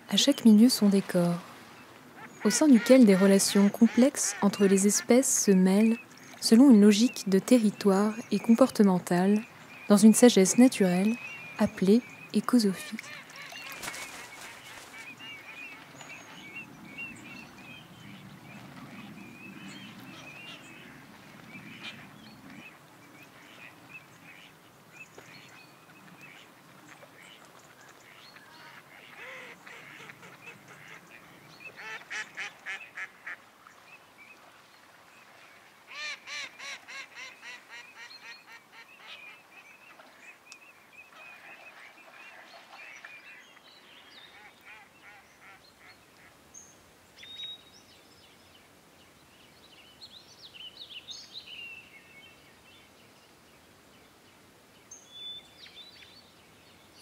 À chaque milieu son décor, au sein duquel des relations complexes entre les espèces se mêlent selon une logique de territoire et comportementale, dans une sagesse naturelle appelée écosophie.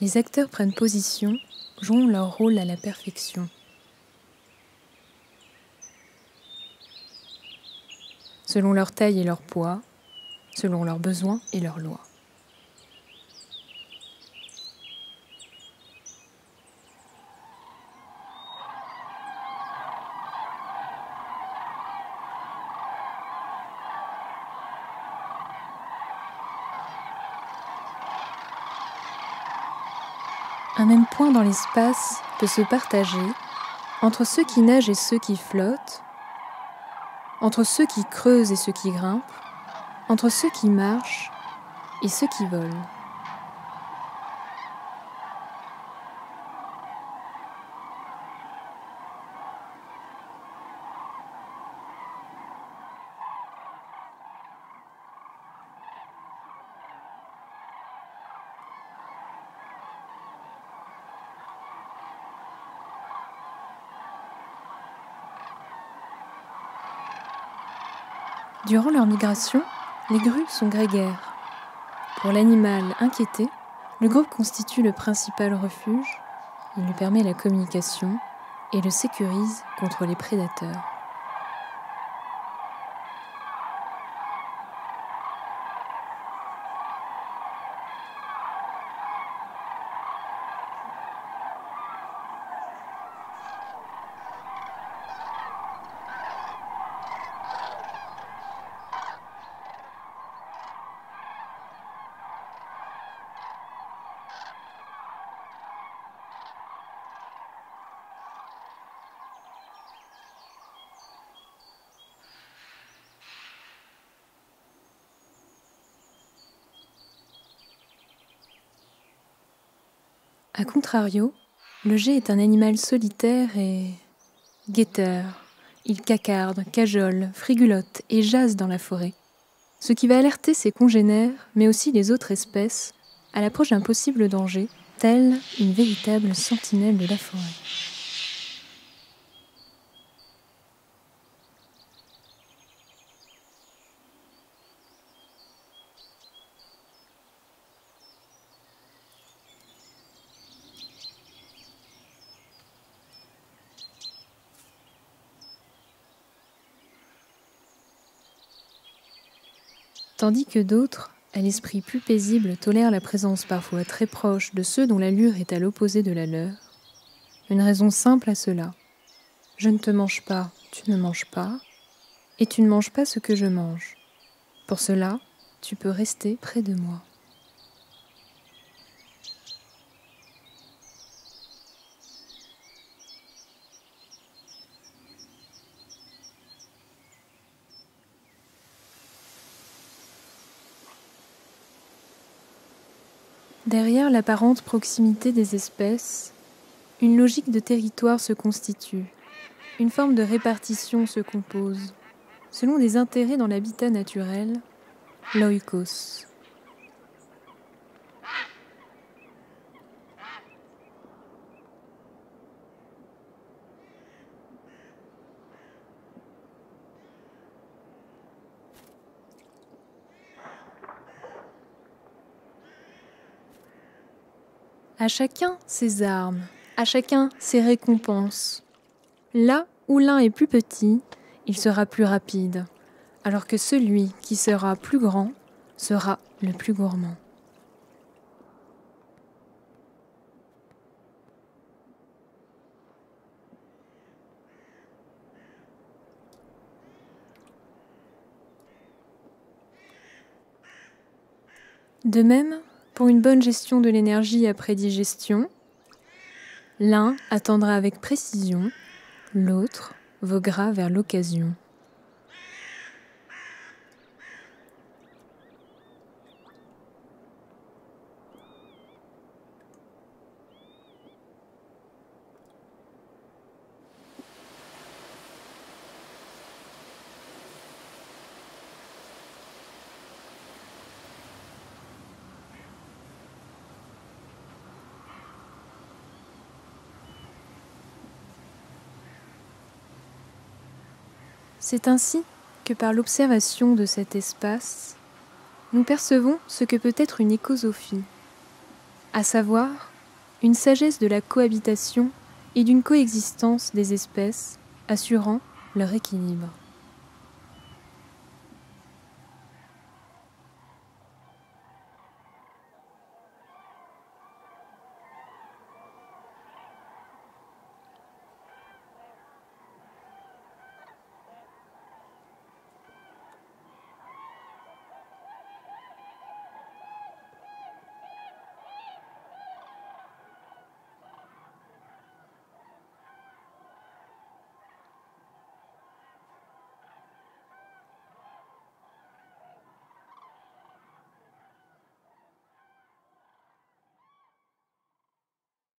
Les acteurs prennent position, jouant leur rôle à la perfection. Selon leur taille et leur poids, selon leurs besoins et leurs lois. Un même point dans l'espace peut se partager entre ceux qui nagent et ceux qui flottent, entre ceux qui creusent et ceux qui grimpent, entre ceux qui marchent et ceux qui volent. Durant leur migration, les grues sont grégaires. Pour l'animal inquiété, le groupe constitue le principal refuge, il lui permet la communication et le sécurise contre les prédateurs. A contrario, le geai est un animal solitaire et guetteur. Il cacarde, cajole, frigulotte et jase dans la forêt, ce qui va alerter ses congénères, mais aussi les autres espèces, à l'approche d'un possible danger, telle une véritable sentinelle de la forêt. Tandis que d'autres, à l'esprit plus paisible, tolèrent la présence parfois très proche de ceux dont l'allure est à l'opposé de la leur. Une raison simple à cela. Je ne te mange pas, tu ne manges pas, et tu ne manges pas ce que je mange. Pour cela, tu peux rester près de moi. Derrière l'apparente proximité des espèces, une logique de territoire se constitue, une forme de répartition se compose, selon des intérêts dans l'habitat naturel, l'oikos. À chacun ses armes, à chacun ses récompenses. Là où l'un est plus petit, il sera plus rapide, alors que celui qui sera plus grand sera le plus gourmand. De même, pour une bonne gestion de l'énergie après digestion, l'un attendra avec précision, l'autre voguera vers l'occasion. C'est ainsi que par l'observation de cet espace, nous percevons ce que peut être une écosophie, à savoir une sagesse de la cohabitation et d'une coexistence des espèces assurant leur équilibre.